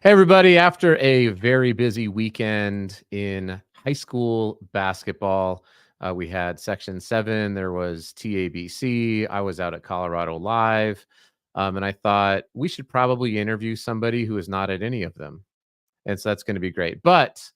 Hey, everybody. After a very busy weekend in high school basketball, we had Section 7, there was TABC, I was out at Colorado Live, and I thought we should probably interview somebody who is not at any of them. And so that's going to be great. But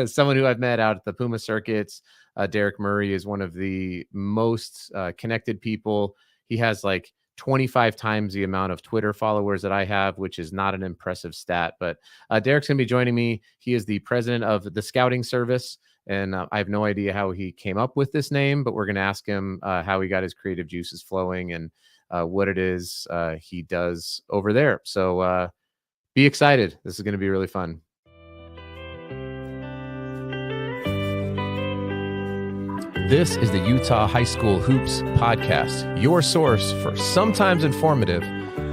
someone who I've met out at the Puma circuits, Derek Murray, is one of the most connected people. He has like 25 times the amount of Twitter followers that I have, which is not an impressive stat. But Derek's going to be joining me. He is the president of the Scouting Service. And I have no idea how he came up with this name, but we're going to ask him how he got his creative juices flowing and what it is he does over there. So be excited. This is going to be really fun. This is the Utah High School Hoops Podcast, your source for sometimes informative,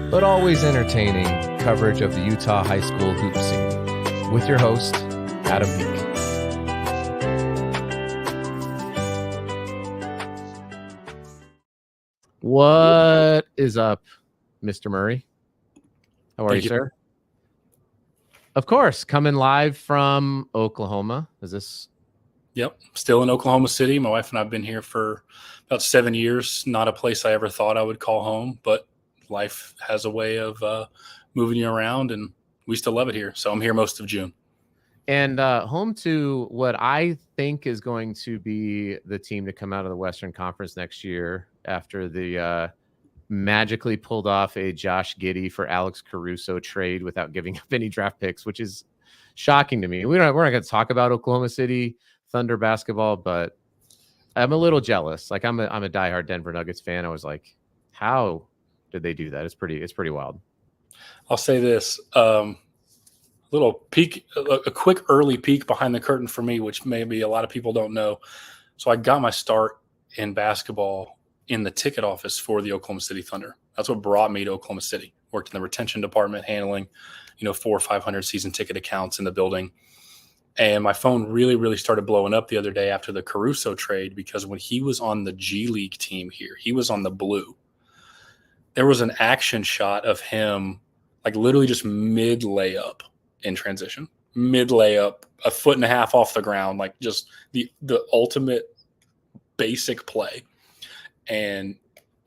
but always entertaining coverage of the Utah High School hoop scene. With your host, Adam Peak. What is up, Mr. Murray? How are you, sir? Of course, coming live from Oklahoma. Is this? Yep. Still in Oklahoma City. My wife and I have been here for about 7 years. Not a place I ever thought I would call home, but life has a way of moving you around, and we still love it here. So I'm here most of June. And home to what I think is going to be the team to come out of the Western Conference next year after the magically pulled off a Josh Giddey for Alex Caruso trade without giving up any draft picks, which is shocking to me. We're not going to talk about Oklahoma City Thunder basketball, but I'm a little jealous. Like I'm a diehard Denver Nuggets fan. I was like, how did they do that? It's pretty wild. I'll say this, little peek, a quick early peek behind the curtain for me, which maybe a lot of people don't know. So I got my start in basketball in the ticket office for the Oklahoma City Thunder. That's what brought me to Oklahoma City. Worked in the retention department, handling, 400 or 500 season ticket accounts in the building. And my phone really, really started blowing up the other day after the Caruso trade, because when he was on the G League team here, he was on the blue. There was an action shot of him, like literally just mid layup in transition, mid layup, a foot and a half off the ground, like just the ultimate basic play. And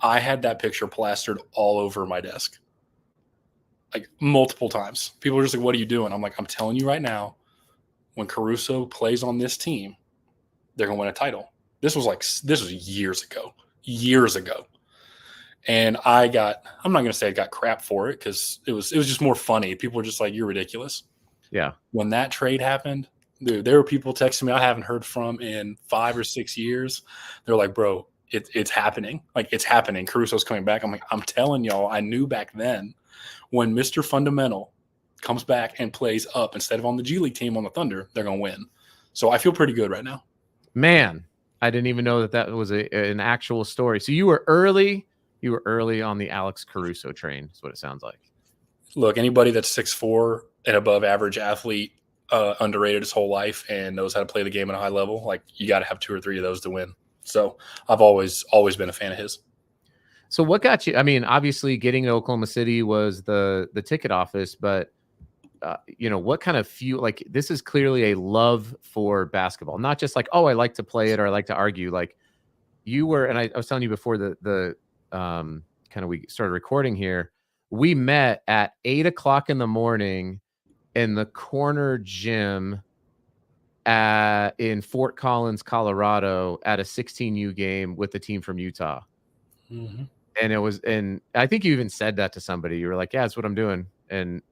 I had that picture plastered all over my desk, like multiple times. People were just like, "What are you doing?" I'm like, "I'm telling you right now, when Caruso plays on this team, they're going to win a title." This was years ago. And I'm not going to say I got crap for it, because it was just more funny. People were just like, "You're ridiculous." Yeah. When that trade happened, dude, there were people texting me I haven't heard from in 5 or 6 years. They're like, "Bro, it's happening. Like, it's happening. Caruso's coming back." I'm like, "I'm telling y'all, I knew back then when Mr. Fundamental comes back and plays up instead of on the G League team on the Thunder, they're going to win." So I feel pretty good right now. Man, I didn't even know that was an actual story. So you were early on the Alex Caruso train, is what it sounds like. Look, anybody that's 6'4" and above average athlete, underrated his whole life and knows how to play the game at a high level, like, you got to have 2 or 3 of those to win. So I've always been a fan of his. So what got you? I mean, obviously getting to Oklahoma City was the ticket office, but what kind of like, this is clearly a love for basketball, not just like, oh, I like to play it or I like to argue. Like you were, and I was telling you before the kind of we started recording here, we met at 8:00 in the morning in the corner gym in Fort Collins, Colorado, at a 16U game with the team from Utah. Mm-hmm. And I think you even said that to somebody. You were like, "Yeah, that's what I'm doing." And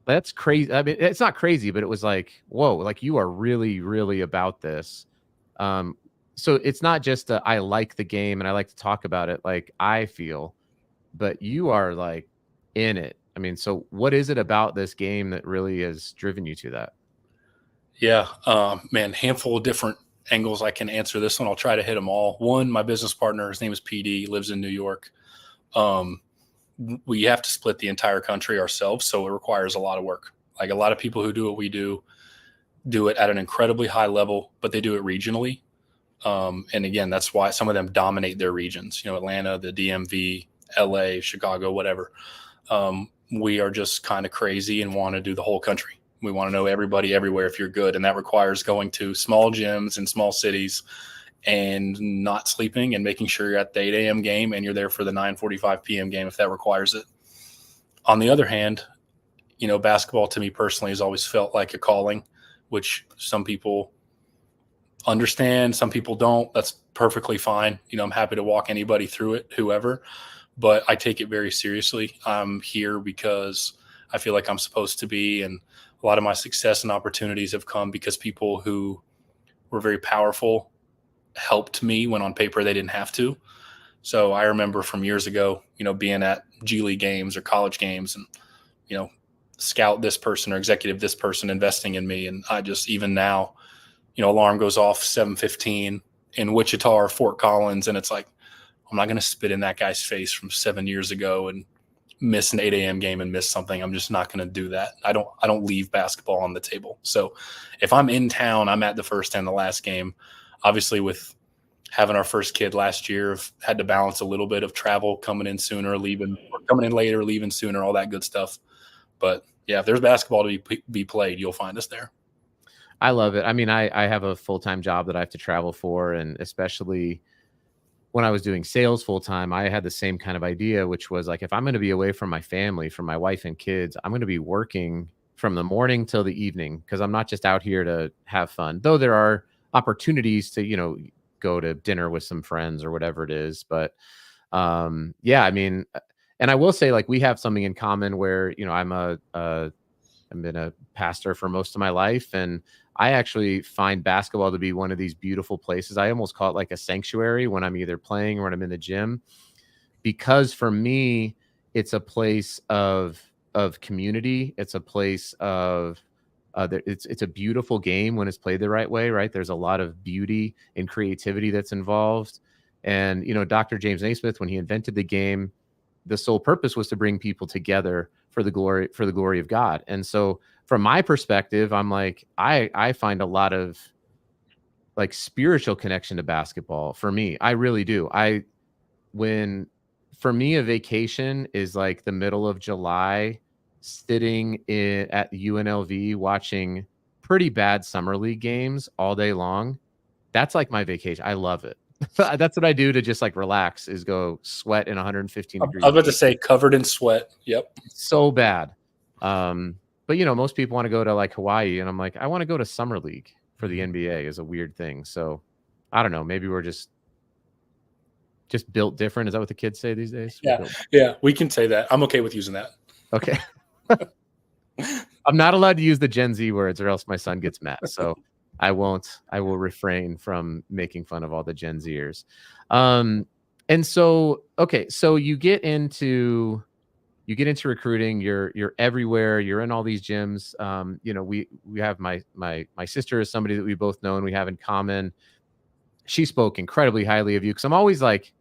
that's crazy. I mean, it's not crazy, but it was like, whoa, like you are really, really about this. So it's not just I like the game and I like to talk about it, like I feel, but you are like in it. I mean, so what is it about this game that really has driven you to that? Yeah, man, handful of different angles I can answer this one. I'll try to hit them all. One, my business partner, his name is PD, lives in New York. We have to split the entire country ourselves, so it requires a lot of work. Like, a lot of people who do what we do it at an incredibly high level, but they do it regionally. And again, that's why some of them dominate their regions. Atlanta, the DMV, LA, Chicago, whatever. we are just kind of crazy and want to do the whole country. We want to know everybody everywhere if you're good. And that requires going to small gyms in small cities and not sleeping and making sure you're at the 8 a.m. game and you're there for the 9:45 p.m. game if that requires it. On the other hand, basketball to me personally has always felt like a calling, which some people understand, some people don't. That's perfectly fine. I'm happy to walk anybody through it, whoever, but I take it very seriously. I'm here because I feel like I'm supposed to be, and a lot of my success and opportunities have come because people who were very powerful helped me when on paper they didn't have to. So I remember from years ago, being at G League games or college games and, scout this person or executive this person investing in me. And I just, even now, alarm goes off 7:15 in Wichita or Fort Collins. And it's like, I'm not going to spit in that guy's face from 7 years ago and miss an 8 a.m. game and miss something. I'm just not going to do that. I don't leave basketball on the table. So if I'm in town, I'm at the first and the last game. Obviously, with having our first kid last year, I've had to balance a little bit of travel, coming in sooner, leaving, or coming in later, leaving sooner, all that good stuff. But yeah, if there's basketball to be played, you'll find us there. I love it. I mean, I have a full-time job that I have to travel for, and especially when I was doing sales full-time, I had the same kind of idea, which was like, if I'm going to be away from my family, from my wife and kids, I'm going to be working from the morning till the evening, because I'm not just out here to have fun, though there are opportunities to, go to dinner with some friends or whatever it is. But yeah, I mean, and I will say, like, we have something in common where, I've been a pastor for most of my life, and I actually find basketball to be one of these beautiful places. I almost call it like a sanctuary when I'm either playing or when I'm in the gym, because for me, it's a place of community. It's a place of it's a beautiful game when it's played the right way, right? There's a lot of beauty and creativity that's involved. And, Dr. James Naismith, when he invented the game, the sole purpose was to bring people together for the glory of God. And so from my perspective, I'm like, I find a lot of like spiritual connection to basketball for me. I really do. For me, a vacation is like the middle of July, sitting at UNLV watching pretty bad summer league games all day long. That's like my vacation. I love it. That's what I do to just like relax, is go sweat in 115 degrees. I was about to say covered in sweat. Yep. So bad. But most people want to go to like Hawaii, and I'm like, I want to go to summer league for the NBA is a weird thing. So I don't know. Maybe we're just built different. Is that what the kids say these days? Yeah, we can say that. I'm okay with using that. Okay. I'm not allowed to use the Gen Z words or else my son gets mad. So I won't. I will refrain from making fun of all the Gen Zers. And so, okay, so you get into recruiting. You're everywhere. You're in all these gyms. We have my sister is somebody that we both know and we have in common. She spoke incredibly highly of you, because I'm always like,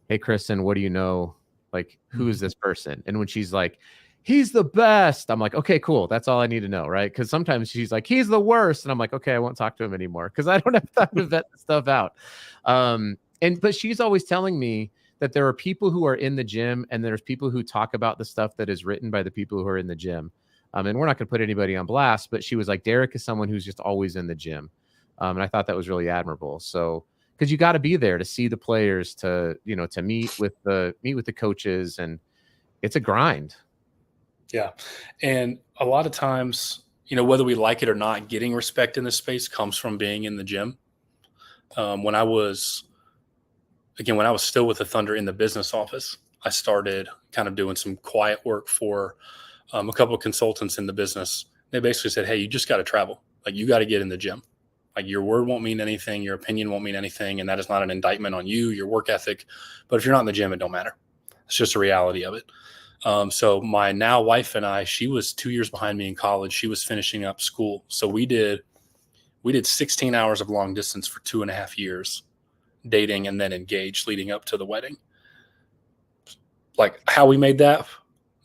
hey, Kristen, what do you know? Like, who is this person? And when she's like, he's the best, I'm like, okay, cool. That's all I need to know, right? Because sometimes she's like, he's the worst. And I'm like, okay, I won't talk to him anymore because I don't have time to vet this stuff out. But she's always telling me that there are people who are in the gym and there's people who talk about the stuff that is written by the people who are in the gym. And we're not going to put anybody on blast, but she was like, Derek is someone who's just always in the gym. And I thought that was really admirable. So, because you got to be there to see the players, to meet with the coaches, and it's a grind. Yeah. And a lot of times, whether we like it or not, getting respect in this space comes from being in the gym. When I was still with the Thunder in the business office, I started kind of doing some quiet work for a couple of consultants in the business. They basically said, hey, you just got to travel. Like, you got to get in the gym. Like, your word won't mean anything. Your opinion won't mean anything. And that is not an indictment on you, your work ethic. But if you're not in the gym, it don't matter. It's just a reality of it. So my now wife and I, she was 2 years behind me in college. She was finishing up school. So we did 16 hours of long distance for 2.5 years, dating and then engaged leading up to the wedding. Like, how we made that,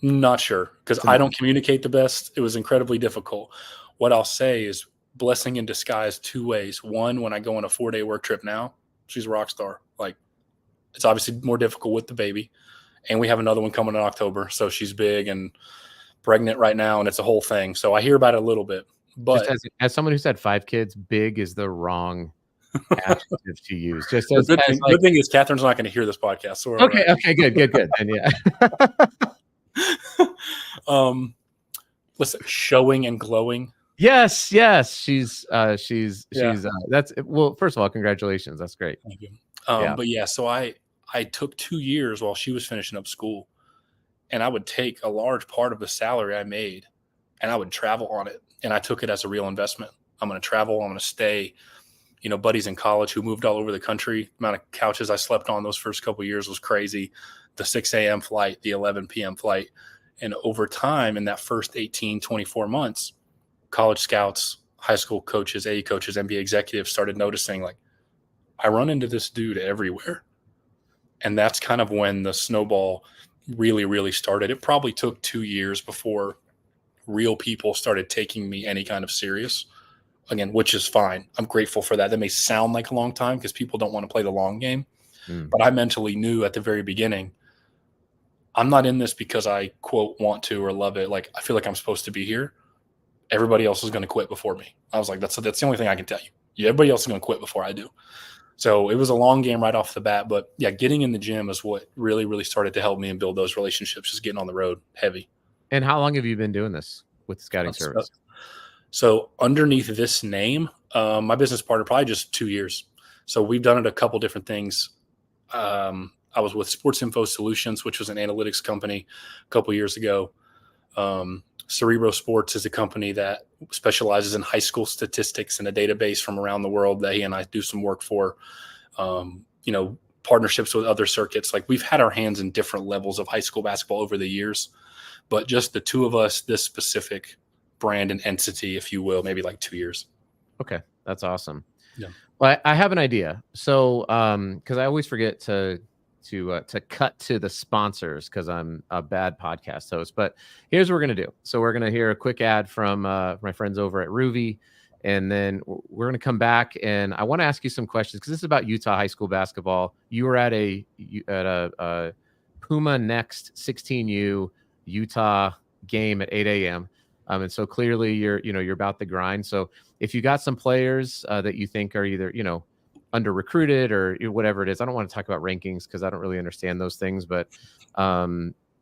not sure, because I don't communicate the best. It was incredibly difficult. What I'll say is blessing in disguise 2 ways. One, when I go on a 4-day work trip now, she's a rock star. Like, it's obviously more difficult with the baby. and we have another one coming in October. So she's big and pregnant right now, and it's a whole thing. So I hear about it a little bit. But Just as someone who's had 5 kids, big is the wrong adjective to use. Just the as good thing is Catherine's not going to hear this podcast. So okay, good. And yeah. Listen, showing and glowing. Yes. She's that's well, first of all, congratulations. That's great. Thank you. But yeah, so I took 2 years while she was finishing up school, and I would take a large part of the salary I made and I would travel on it. And I took it as a real investment. I'm going to travel. I'm going to stay. You know, buddies in college who moved all over the country. The amount of couches I slept on those first couple of years was crazy. The 6 a.m. flight, the 11 p.m. flight. And over time, in that first 18, 24 months, college scouts, high school coaches, AE coaches, NBA executives started noticing, like, I run into this dude everywhere. And that's kind of when the snowball really, really started. It probably took 2 years before real people started taking me any kind of serious. Again, which is fine. I'm grateful for that. That may sound like a long time because people don't want to play the long game. But I mentally knew at the very beginning, I'm not in this because I, quote, want to or love it. Like, I feel like I'm supposed to be here. Everybody else is going to quit before me. I was like, that's the only thing I can tell you. Everybody else is going to quit before I do. So it was a long game right off the bat. But yeah, getting in the gym is what really, really started to help me and build those relationships, just getting on the road heavy. And how long have you been doing this with Scouting Service? So underneath this name, my business partner, probably just 2 years. So we've done it a couple different things. I was with Sports Info Solutions, which was an analytics company a couple years ago. Cerebro Sports is a company that specializes in high school statistics and a database from around the world that he and I do some work for. Partnerships with other circuits. Like, we've had our hands in different levels of high school basketball over the years, but just the two of us, this specific brand and entity, if you will, maybe like 2 years. Okay. That's awesome. Yeah. Well, I have an idea. So, cause I always forget to cut to the sponsors cause I'm a bad podcast host, but here's what we're going to do. So we're going to hear a quick ad from, my friends over at Ruvi, and then we're going to come back and I want to ask you some questions cause this is about Utah high school basketball. You were at a Puma Next 16U Utah game at 8 a.m. And so clearly you're about the grind. So if you got some players that you think are either, under recruited or whatever it is, I don't want to talk about rankings because I don't really understand those things, but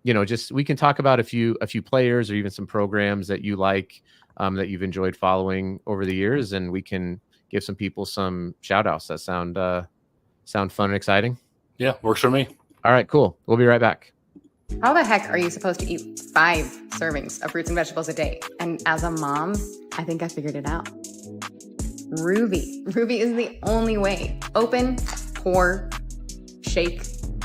just we can talk about a few players or even some programs that you like, that you've enjoyed following over the years, and we can give some people some shout outs that sound fun and exciting. Yeah, works for me. All right, cool. We'll be right back. How the heck are you supposed to eat 5 servings of fruits and vegetables a day? And as a mom, I think I figured it out. Ruvi. Ruvi is the only way. Open, pour, shake,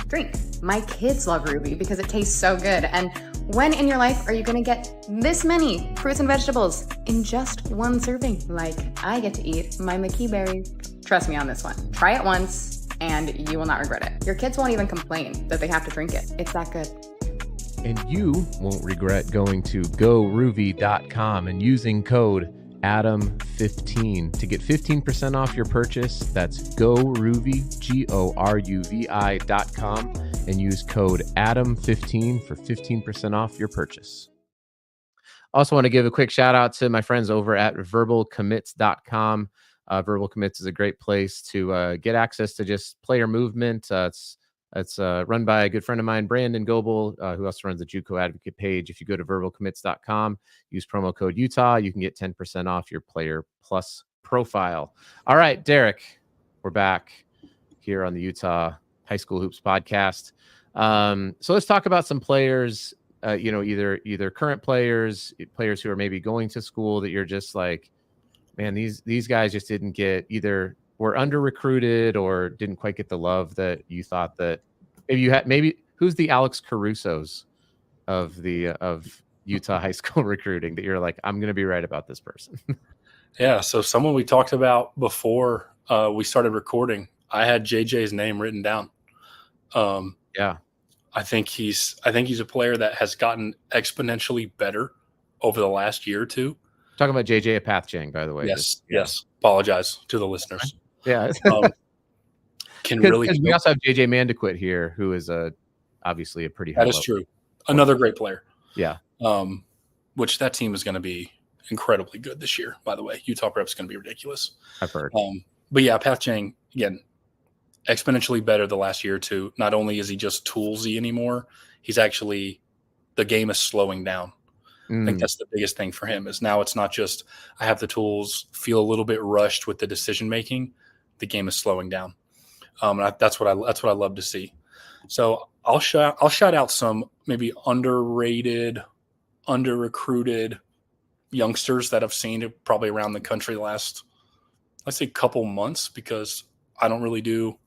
drink. My kids love Ruvi because it tastes so good. And when in your life are you going to get this many fruits and vegetables in just one serving? Like I get to eat my McKee berries. Trust me on this one. Try it once and you will not regret it. Your kids won't even complain that they have to drink it. It's that good. And you won't regret going to goruvi.com and using code Adam15 to get 15% off your purchase. That's goruvi, GORUVI.com, and use code Adam15 for 15% off your purchase. Also want to give a quick shout out to my friends over at verbalcommits.com. Verbal Commits is a great place to get access to just player movement. It's run by a good friend of mine, Brandon Goebel, who also runs the JUCO Advocate page. If you go to verbalcommits.com, use promo code Utah, you can get 10% off your Player Plus profile. All right, Derek, we're back here on the Utah High School Hoops podcast. So let's talk about some players, either current players who are maybe going to school that you're just like, man, these guys just didn't get either were under recruited or didn't quite get the love that you thought that maybe who's the Alex Caruso's of Utah high school recruiting that you're like, I'm going to be right about this person. Yeah. So someone we talked about before we started recording, I had JJ's name written down. Yeah. I think he's a player that has gotten exponentially better over the last year or two. Talking about JJ Apathchang, by the way. Yes. Apologize to the listeners. Yeah. Can really. We also have JJ Mandequit here, who is a obviously a pretty high That is level. true. Another great player. Yeah. Which that team is going to be incredibly good this year, by the way. Utah Prep is going to be ridiculous. I've heard. But yeah, Path Chang, again, exponentially better the last year or two. Not only is he just toolsy anymore, he's actually, the game is slowing down. I think that's the biggest thing for him is now it's not just I have the tools, feel a little bit rushed with the decision making. The game is slowing down, and that's what I love to see. So I'll shout out some maybe underrated, under recruited youngsters that I've seen probably around the country the last, let's say, couple months, because I don't really do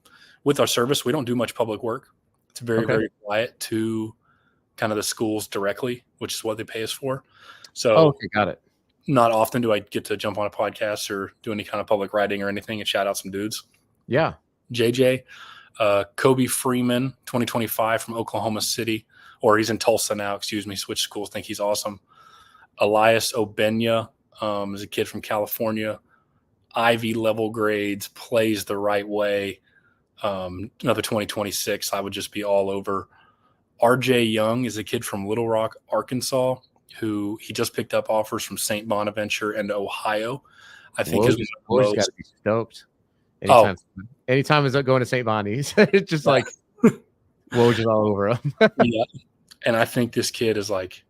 with our service. We don't do much public work. It's very very quiet to kind of the schools directly, which is what they pay us for. So okay, got it. Not often do I get to jump on a podcast or do any kind of public writing or anything and shout out some dudes. Yeah. JJ, Kobe Freeman, 2025 from Oklahoma City, or he's in Tulsa now, excuse me, switch schools, think he's awesome. Elias Obenya is a kid from California, Ivy level grades, plays the right way. Another 2026, I would just be all over. RJ Young is a kid from Little Rock, Arkansas, who he just picked up offers from St. Bonaventure and Ohio. I think Woj got to be stoked. Anytime is going to St. Bonnie's, it's just like Woj is all over him. Yeah, and I think this kid is like,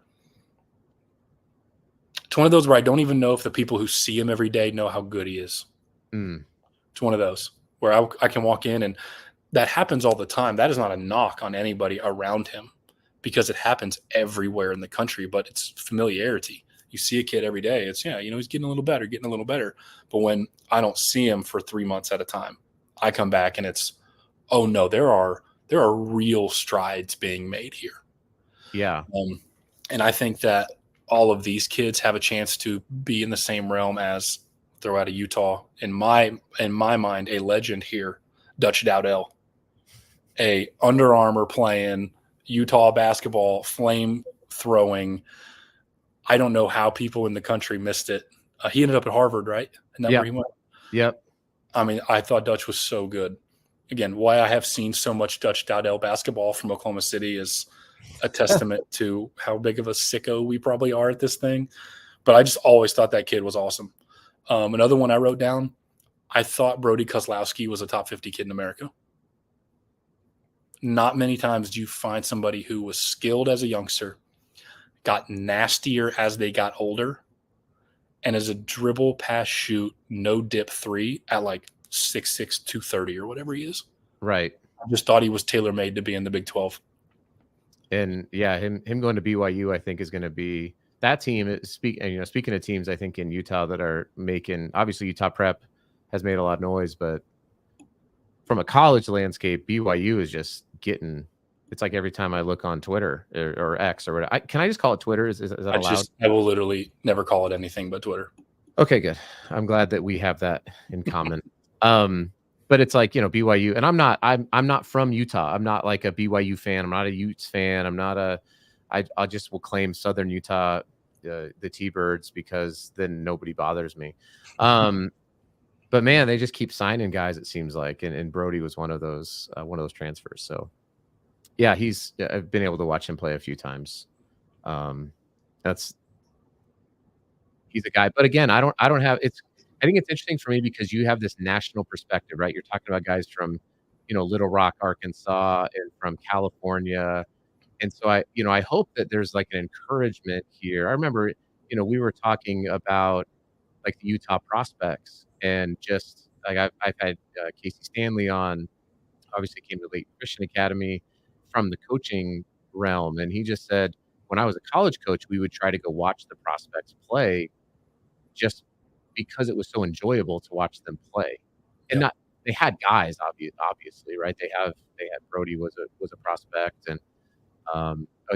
it's one of those where I don't even know if the people who see him every day know how good he is. It's one of those where I can walk in, and that happens all the time. That is not a knock on anybody around him, because it happens everywhere in the country, but it's familiarity. You see a kid every day. It's, he's getting a little better. But when I don't see him for 3 months at a time, I come back and it's, oh no, there are real strides being made here. Yeah. And I think that all of these kids have a chance to be in the same realm as, throw out of Utah, in my mind, a legend here, Dutch Dowdell, a Under Armour playing, Utah basketball, flame throwing. I don't know how people in the country missed it. He ended up at Harvard, right? And that's where he went. Yep. I mean, I thought Dutch was so good. Again, why I have seen so much Dutch Dowdell basketball from Oklahoma City is a testament to how big of a sicko we probably are at this thing. But I just always thought that kid was awesome. Another one I wrote down, I thought Brody Kozlowski was a top 50 kid in America. Not many times do you find somebody who was skilled as a youngster, got nastier as they got older, and as a dribble, pass, shoot, no dip three at like 6'6", 230 or whatever he is. Right. I just thought he was tailor-made to be in the Big 12. And yeah, him going to BYU, I think, is going to be that team. Speaking of teams, I think in Utah that are making, obviously Utah Prep has made a lot of noise, but from a college landscape, BYU is just getting. It's like every time I look on Twitter or X or whatever. Can I just call it Twitter? Is that allowed? I will literally never call it anything but Twitter. Okay, good. I'm glad that we have that in common. But it's like, BYU, and I'm not from Utah. I'm not like a BYU fan. I'm not a Utes fan. I just will claim Southern Utah, the T-Birds, because then nobody bothers me. But man, they just keep signing guys, it seems like, and Brody was one of those transfers. So yeah, I've been able to watch him play a few times. He's a guy, but again, I think it's interesting for me because you have this national perspective, right? You're talking about guys from, Little Rock, Arkansas, and from California. And so I hope that there's like an encouragement here. I remember, we were talking about like the Utah prospects, and just like I've had Casey Stanley on, obviously came to Lake Christian Academy from the coaching realm. And he just said, when I was a college coach, we would try to go watch the prospects play just because it was so enjoyable to watch them play. And they had guys, obviously, right? They had Brody was a prospect, and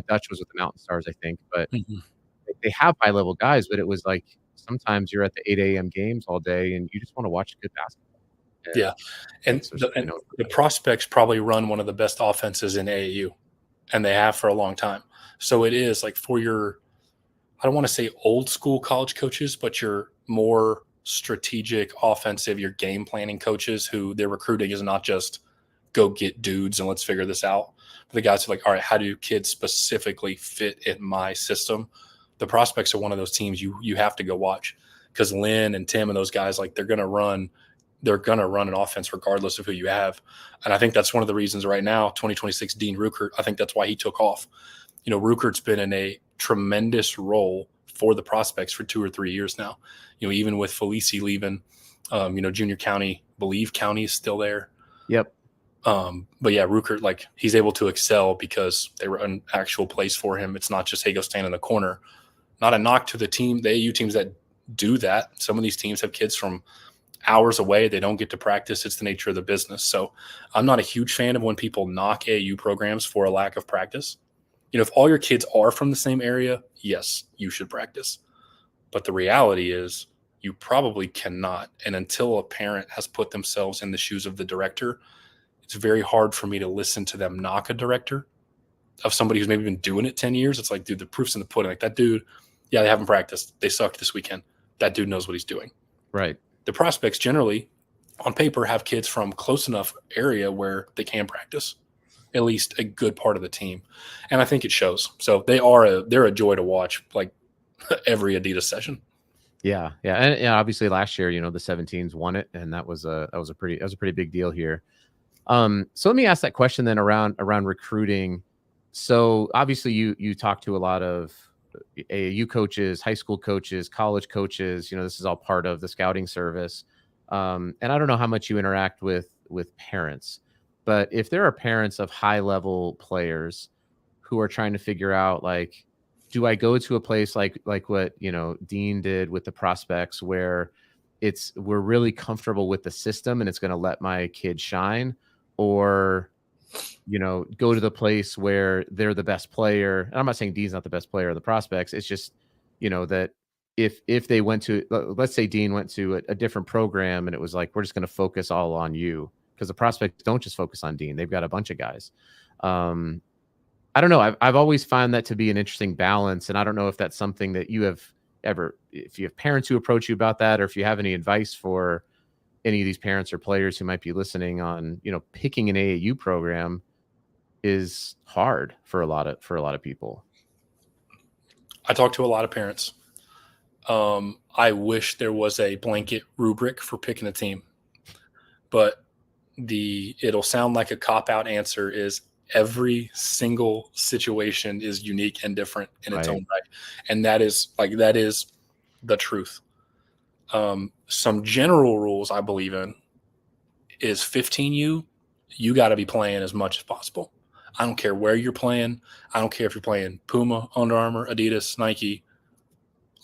Dutch was with the Mountain Stars, I think, but they have high level guys, but it was like sometimes you're at the 8 a.m. games all day and you just want to watch good basketball. And the prospects probably run one of the best offenses in AAU, and they have for a long time. So it is like for your, I don't want to say old school college coaches, but your more strategic offensive, your game planning coaches who their recruiting is not just go get dudes and let's figure this out. the guys who are like, all right, how do kids specifically fit in my system? The Prospects are one of those teams you have to go watch, because Lynn and Tim and those guys, like, they're gonna run an offense regardless of who you have. And I think that's one of the reasons right now, 2026 Dean Ruckert, I think that's why he took off. Ruckert's been in a tremendous role for the Prospects for 2 or 3 years now. Even with Felici leaving, Junior County, believe County is still there. Yep. But yeah, Ruckert, like, he's able to excel because they were an actual place for him. It's not just, hey, go stand in the corner. Not a knock to the AU teams that do that. Some of these teams have kids from hours away. They don't get to practice. It's the nature of the business. So I'm not a huge fan of when people knock AAU programs for a lack of practice. If all your kids are from the same area, yes, you should practice. But the reality is you probably cannot. And until a parent has put themselves in the shoes of the director, it's very hard for me to listen to them knock a director of somebody who's maybe been doing it 10 years. It's like, dude, the proof's in the pudding. Like, that dude, yeah, they haven't practiced. They sucked this weekend. That dude knows what he's doing. Right. The Prospects generally, on paper, have kids from close enough area where they can practice, at least a good part of the team. And I think it shows. So they're a joy to watch, like, every Adidas session. Yeah. And obviously last year, the 17s won it, and that was a pretty big deal here. So let me ask that question then around recruiting. So obviously you talk to a lot of AAU coaches, high school coaches, college coaches. This is all part of the scouting service. And I don't know how much you interact with parents, but if there are parents of high level players who are trying to figure out, like, do I go to a place like what Dean did with the Prospects, where we're really comfortable with the system and it's going to let my kid shine, or go to the place where they're the best player? And I'm not saying Dean's not the best player of the Prospects. It's just, that if they went to, let's say Dean went to a different program and it was like, we're just going to focus all on you, because the Prospects don't just focus on Dean. They've got a bunch of guys. I don't know. I've always found that to be an interesting balance. And I don't know if that's something that you have ever, if you have parents who approach you about that, or if you have any advice for any of these parents or players who might be listening on, picking an AAU program is hard for a lot of people. I talk to a lot of parents. I wish there was a blanket rubric for picking a team, but it'll sound like a cop-out answer is every single situation is unique and different in its own right. And that is the truth. Some general rules I believe in is 15U, you got to be playing as much as possible. I don't care where you're playing. I don't care if you're playing Puma, Under Armour, Adidas, Nike,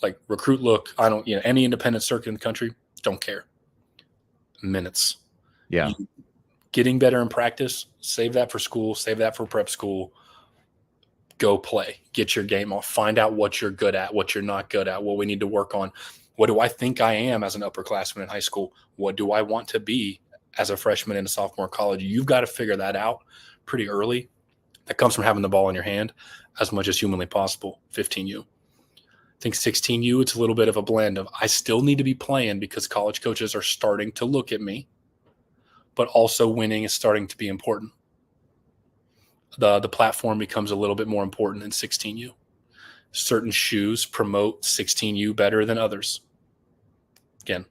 like Recruit Look. I don't, any independent circuit in the country, don't care. Minutes. Yeah. Getting better in practice, save that for school, save that for prep school. Go play. Get your game off. Find out what you're good at, what you're not good at, what we need to work on. What do I think I am as an upperclassman in high school? What do I want to be as a freshman and a sophomore in college? You've got to figure that out pretty early. That comes from having the ball in your hand as much as humanly possible. 15U. I think 16U, it's a little bit of a blend of, I still need to be playing because college coaches are starting to look at me, but also winning is starting to be important. The platform becomes a little bit more important in 16U. Certain shoes promote 16U better than others. Again,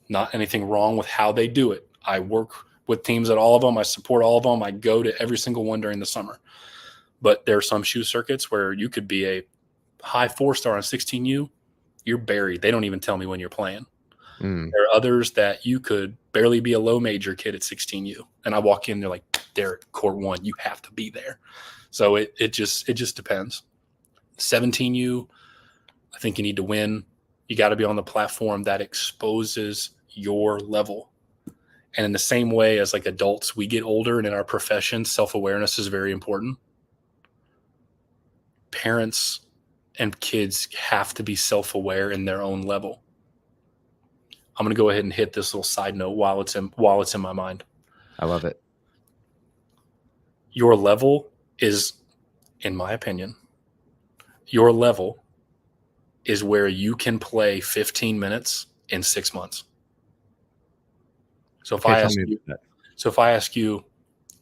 not anything wrong with how they do it. I work with teams at all of them. I support all of them. I go to every single one during the summer. But there are some shoe circuits where you could be a high 4-star on 16U. You're buried. They don't even tell me when you're playing. There are others that you could barely be a low major kid at 16U. And I walk in, they're like, Derek, court 1, you have to be there. So it just depends. 17U, I think you need to win. You got to be on the platform that exposes your level. And in the same way as like adults, we get older, and in our profession, self-awareness is very important. Parents and kids have to be self-aware in their own level. I'm going to go ahead and hit this little side note while it's in my mind. I love it. Your level is, in my opinion, your level is where you can play 15 minutes in 6 months. So if I ask you,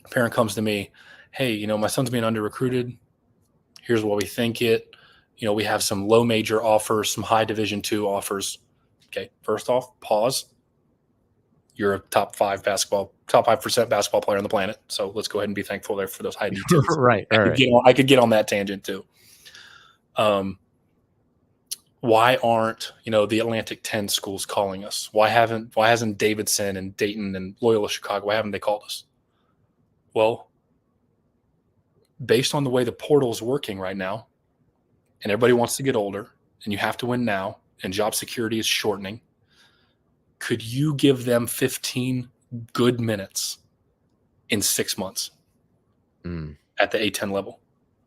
a parent comes to me, hey, my son's being under recruited. Here's what we think it. We have some low major offers, some high Division II offers. Okay, first off, pause. You're a top 5% basketball player on the planet. So let's go ahead and be thankful there for those high details. Right. I could get on that tangent too. Why aren't the Atlantic 10 schools calling us? Why hasn't Davidson and Dayton and Loyola Chicago? Why haven't they called us? Well, based on the way the portal is working right now, and everybody wants to get older, and you have to win now, and job security is shortening, could you give them 15 good minutes in 6 months at the A10 level?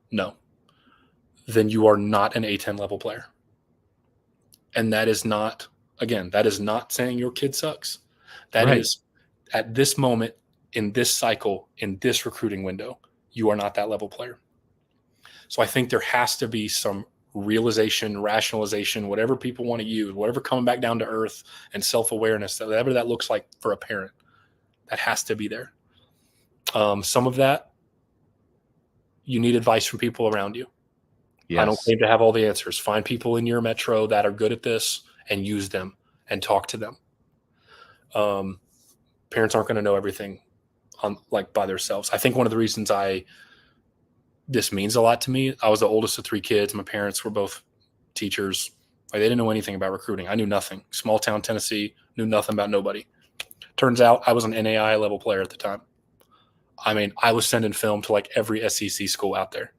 No. Then you are not an A10 level player. And that is not saying your kid sucks. That is, at this moment, in this cycle, in this recruiting window, you are not that level player. So I think there has to be some realization, rationalization, whatever people want to use, whatever coming back down to earth and self-awareness, whatever that looks like for a parent, that has to be there. Some of that, you need advice from people around you. Yes. I don't claim to have all the answers. Find people in your metro that are good at this and use them and talk to them. Parents aren't going to know everything by themselves. I think one of the reasons this means a lot to me. I was the oldest of 3 kids. My parents were both teachers. They didn't know anything about recruiting. I knew nothing. Small town Tennessee, knew nothing about nobody. Turns out I was an NAIA level player at the time. I mean, I was sending film to like every SEC school out there.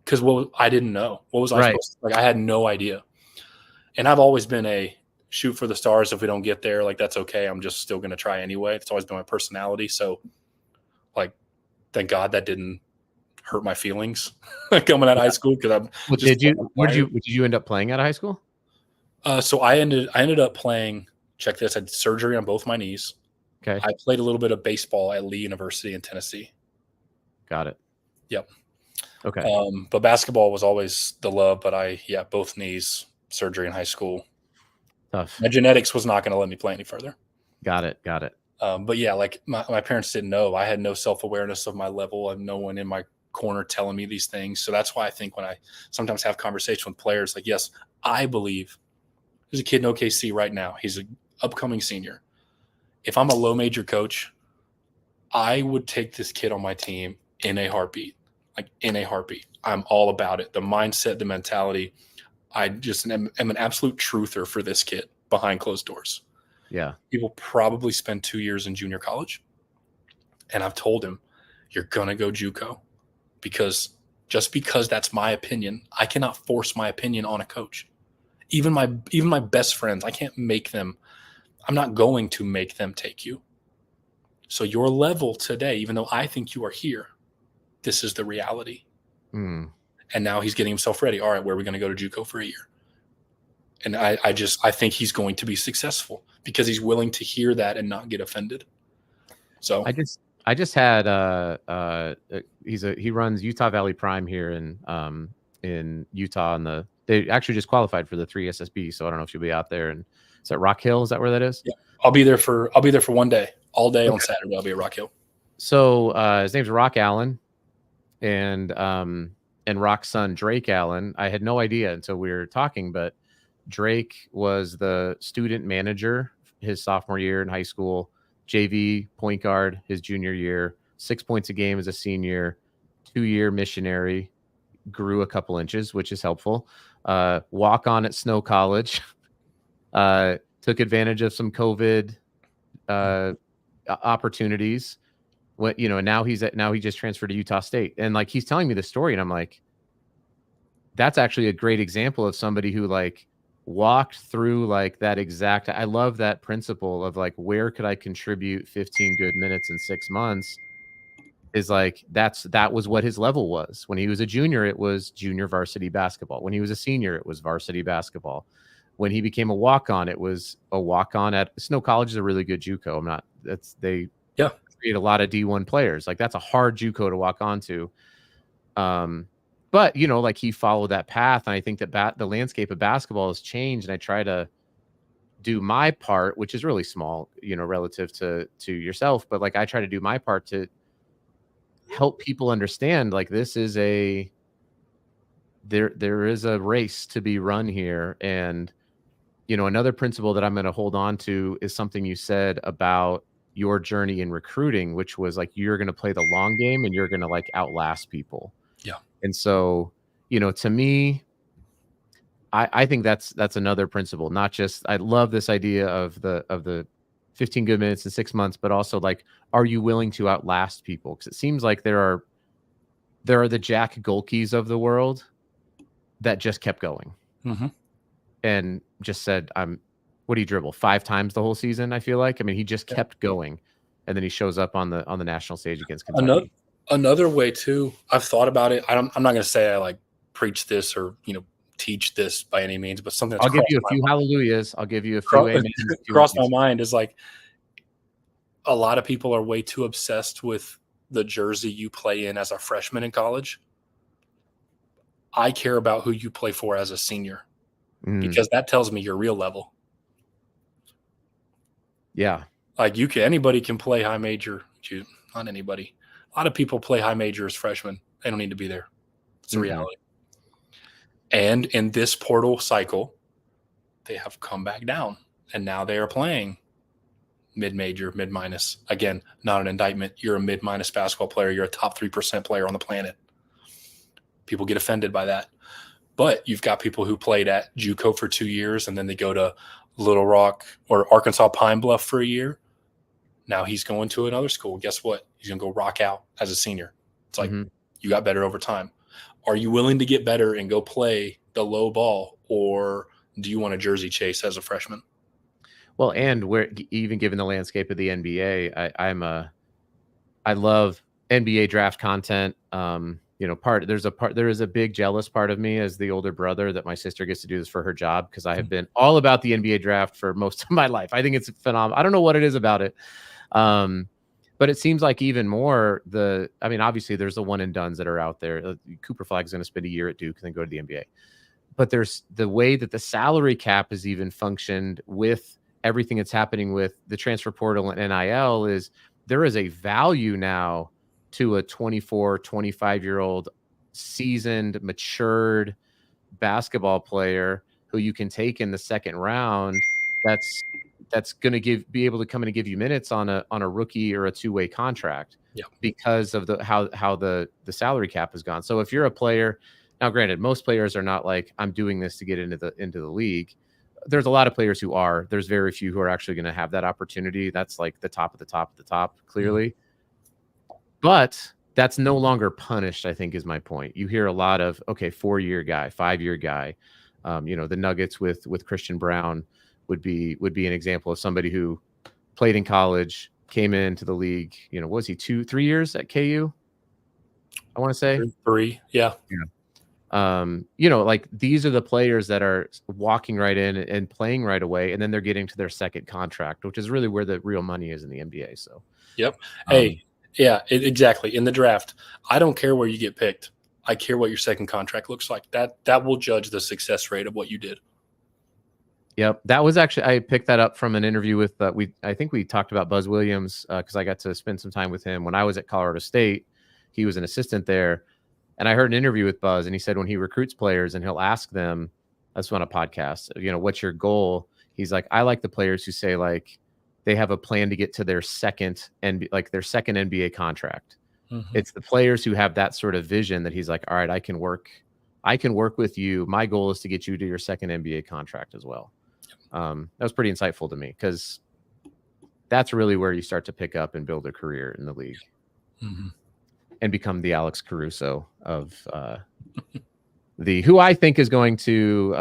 Because I didn't know. What was I supposed to? I had no idea. And I've always been a shoot for the stars. If we don't get there, that's okay. I'm just still going to try anyway. It's always been my personality. So, thank God that didn't hurt my feelings coming out of high school. Because did you end up playing out of high school? So I ended up playing. Check this. I had surgery on both my knees. Okay. I played a little bit of baseball at Lee University in Tennessee. Got it. Yep. Okay. But basketball was always the love. But both knees, surgery in high school. Tough. My genetics was not going to let me play any further. Got it. But yeah, my parents didn't know. I had no self-awareness of my level. I have no one in my corner telling me these things. So that's why I think when I sometimes have conversations with players, yes, I believe there's a kid in OKC right now. He's an upcoming senior. If I'm a low major coach, I would take this kid on my team in a heartbeat. In a heartbeat. I'm all about it. The mindset, the mentality. I just am an absolute truther for this kid behind closed doors. Yeah. He will probably spend 2 years in junior college. And I've told him, you're going to go JUCO. Because that's my opinion, I cannot force my opinion on a coach. Even my best friends, I can't make them. I'm not going to make them take you. So your level today, even though I think you are here, this is the reality. And now he's getting himself ready. All right, where are we going to go to JUCO for a year? And I think he's going to be successful because he's willing to hear that and not get offended. So I just had he runs Utah Valley Prime here in Utah, and they actually just qualified for the 3 SSB. So I don't know if you'll be out there. And is that Rock Hill? Is that where that is? Yeah, I'll be there for 1 day, all day on Saturday. I'll be at Rock Hill. So his name's Rock Allen, and Rock's son Drake Allen. I had no idea until we were talking, but Drake was the student manager his sophomore year in high school. JV point guard his junior year, 6 points a game as a senior, 2-year missionary, grew a couple inches, which is helpful. Walk on at Snow College, took advantage of some COVID opportunities. And now he just transferred to Utah State, and he's telling me the story, and I'm like, that's actually a great example of somebody who walked through that exact. I love that principle of where could I contribute 15 good minutes in 6 months is that was what his level was. When he was a junior, it was junior varsity basketball. When he was a senior, it was varsity basketball. When he became a walk-on, it was a walk-on at Snow College is a really good JUCO. They create a lot of D1 players. That's a hard JUCO to walk onto. But, he followed that path. And I think that the landscape of basketball has changed. And I try to do my part, which is really small, relative to yourself. But I try to do my part to help people understand like this is there is a race to be run here. And another principle that I'm going to hold on to is something you said about your journey in recruiting, which was like you're going to play the long game and you're going to like outlast people. Yeah. And so, to me, I think that's another principle. Not just I love this idea of the 15 good minutes in 6 months, but also like, are you willing to outlast people? Because it seems like there are the Jack Golkes of the world that just kept going and just said, what do you dribble 5 times the whole season? I feel like, I mean, he just kept going, and then he shows up on the national stage against Kentucky. Another way too, I've thought about it. I'm not going to say I like preach this or teach this by any means, but something that's I'll give you a few hallelujahs. I'll give you a few amens. Cross my mind is like a lot of people are way too obsessed with the jersey you play in as a freshman in college. I care about who you play for as a senior because that tells me your real level. Yeah. Like anybody can play high major. Not anybody. A lot of people play high major as freshmen. They don't need to be there. It's a reality. And in this portal cycle, they have come back down. And now they are playing mid-major, mid-minus. Again, not an indictment. You're a mid-minus basketball player. You're a top 3% player on the planet. People get offended by that. But you've got people who played at JUCO for 2 years, and then they go to Little Rock or Arkansas Pine Bluff for a year. Now he's going to another school. Guess what? He's going to go rock out as a senior. It's like you got better over time. Are you willing to get better and go play the low ball, or do you want a jersey chase as a freshman? Well, and even given the landscape of the NBA, I love NBA draft content. There is a big jealous part of me as the older brother that my sister gets to do this for her job, because I have been all about the NBA draft for most of my life. I think it's phenomenal. I don't know what it is about it. But it seems like even more obviously there's the one and dones that are out there. Cooper Flag is going to spend a year at Duke and then go to the NBA. But there's the way that the salary cap has even functioned with everything that's happening with the transfer portal and NIL is there is a value now to a 24, 25-year-old seasoned, matured basketball player who you can take in the second round that's going to be able to come in and give you minutes on a rookie or a two-way contract because of how the salary cap has gone. So if you're a player, now granted, most players are not like, I'm doing this to get into the league. There's a lot of players who are. There's very few who are actually going to have that opportunity. That's like the top of the top of the top, clearly. But that's no longer punished, I think, is my point. You hear a lot of, 4-year guy, 5-year guy. The Nuggets with Christian Brown would be an example of somebody who played in college, came into the league. Was he 2-3 years at KU? I want to say 3. Yeah. Like these are the players that are walking right in and playing right away, and then they're getting to their second contract, which is really where the real money is in the NBA. So, exactly. In the draft, I don't care where you get picked. I care what your second contract looks like. That will judge the success rate of what you did. Yep. That was actually, I picked that up from an interview with, I think we talked about Buzz Williams because I got to spend some time with him when I was at Colorado State. He was an assistant there. And I heard an interview with Buzz, and he said when he recruits players and he'll ask them, that's on a podcast, what's your goal? He's like, I like the players who say like they have a plan to get to their second NBA contract. It's the players who have that sort of vision that he's like, all right, I can work with you. My goal is to get you to your second NBA contract as well. That was pretty insightful to me because that's really where you start to pick up and build a career in the league and become the Alex Caruso of who I think is going to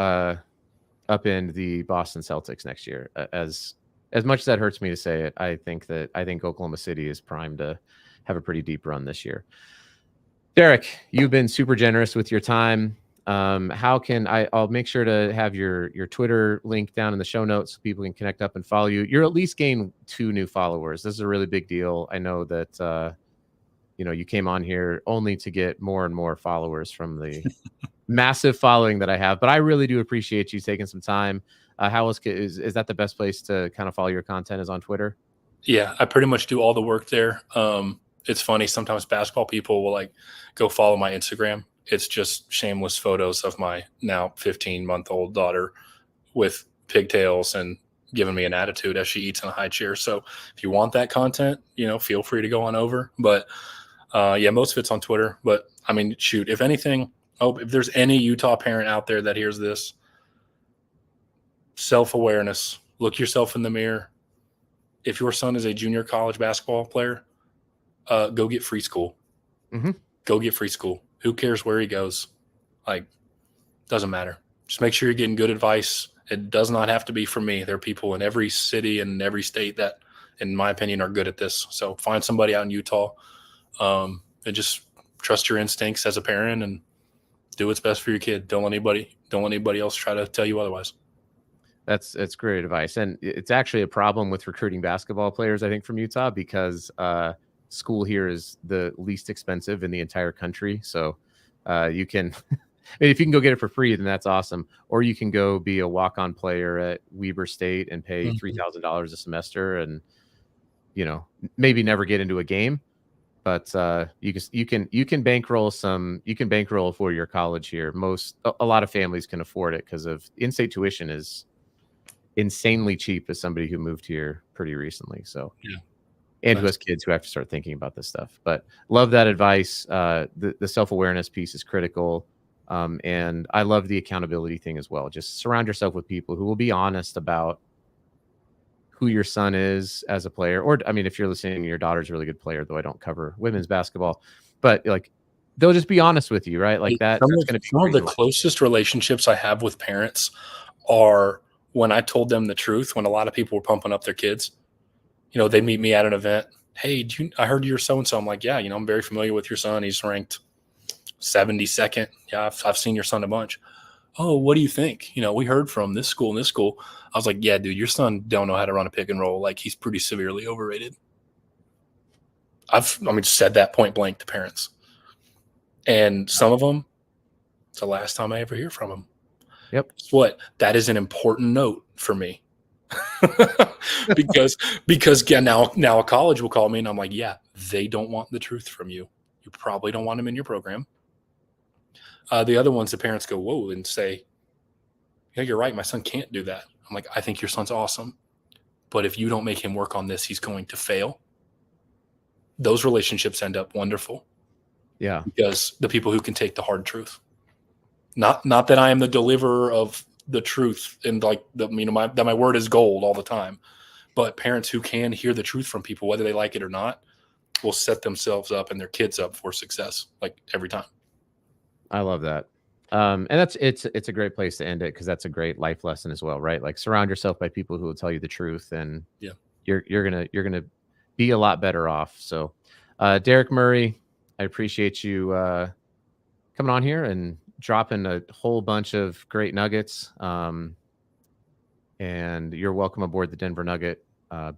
upend the Boston Celtics next year. As much as that hurts me to say it, I think Oklahoma City is primed to have a pretty deep run this year. Derek, you've been super generous with your time. How can I'll make sure to have your Twitter link down in the show notes so people can connect up and follow you. You're at least gained 2 new followers. This is a really big deal. I know that, you came on here only to get more and more followers from the massive following that I have, but I really do appreciate you taking some time. How else is that the best place to kind of follow your content is on Twitter? Yeah, I pretty much do all the work there. it's funny. Sometimes basketball people will like go follow my Instagram. It's just shameless photos of my now 15-month-old daughter with pigtails and giving me an attitude as she eats in a high chair. So if you want that content, feel free to go on over. But yeah, most of it's on Twitter. But I mean, shoot, if anything, if there's any Utah parent out there that hears this, self-awareness, look yourself in the mirror. If your son is a junior college basketball player, go get free school. Mm-hmm. Go get free school. Who cares where he goes? Like, doesn't matter. Just make sure you're getting good advice. It does not have to be from me. There are people in every city and every state that, in my opinion, are good at this. So find somebody out in Utah, and just trust your instincts as a parent and do what's best for your kid. Don't let anybody else try to tell you otherwise. That's great advice. And it's actually a problem with recruiting basketball players, I think, from Utah, because school here is the least expensive in the entire country. So you can, if you can go get it for free, then that's awesome. Or you can go be a walk-on player at Weber State and pay $3,000 a semester and, maybe never get into a game. But you can bankroll for your college here. A lot of families can afford it because of in-state tuition is insanely cheap as somebody who moved here pretty recently. So yeah. And who has kids who have to start thinking about this stuff. But love that advice. The self-awareness piece is critical. And I love the accountability thing as well. Just surround yourself with people who will be honest about who your son is as a player. Or, I mean, if you're listening, your daughter's a really good player, though I don't cover women's basketball. But like, they'll just be honest with you, right? Like that. Some of the closest relationships I have with parents are when I told them the truth, when a lot of people were pumping up their kids. They meet me at an event. Hey, I heard you're so-and-so. I'm like, yeah, I'm very familiar with your son. He's ranked 72nd. Yeah, I've seen your son a bunch. Oh, what do you think? We heard from this school and this school. I was like, yeah, dude, your son don't know how to run a pick and roll. Like, he's pretty severely overrated. I've said that point blank to parents. And some of them, it's the last time I ever hear from them. Yep. Guess what? That is an important note for me. because yeah, now a college will call me and I'm like, yeah, they don't want the truth from you. You probably don't want them in your program. The other ones, the parents go, whoa, and say, yeah, you're right. My son can't do that. I'm like, I think your son's awesome. But if you don't make him work on this, he's going to fail. Those relationships end up wonderful. Yeah. Because the people who can take the hard truth. Not that I am the deliverer of the truth and like that my word is gold all the time, but parents who can hear the truth from people, whether they like it or not, will set themselves up and their kids up for success, like every time. I love that. And it's a great place to end it, because that's a great life lesson as well, right? Like, surround yourself by people who will tell you the truth, and yeah, you're gonna be a lot better off. So Derek Murray, I appreciate you coming on here and dropping a whole bunch of great nuggets. And you're welcome aboard the Denver Nugget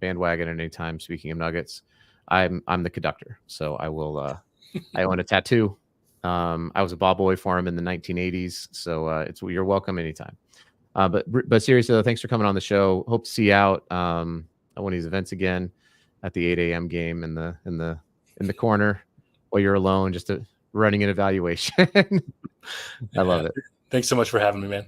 bandwagon at any time. Speaking of nuggets, I'm the conductor, so I will I own a tattoo. I was a ball boy for him in the 1980s, so you're welcome anytime. But seriously though, thanks for coming on the show. Hope to see you out at one of these events again at the 8 a.m. game in the corner while you're alone, just running an evaluation. I love it. Thanks so much for having me, man.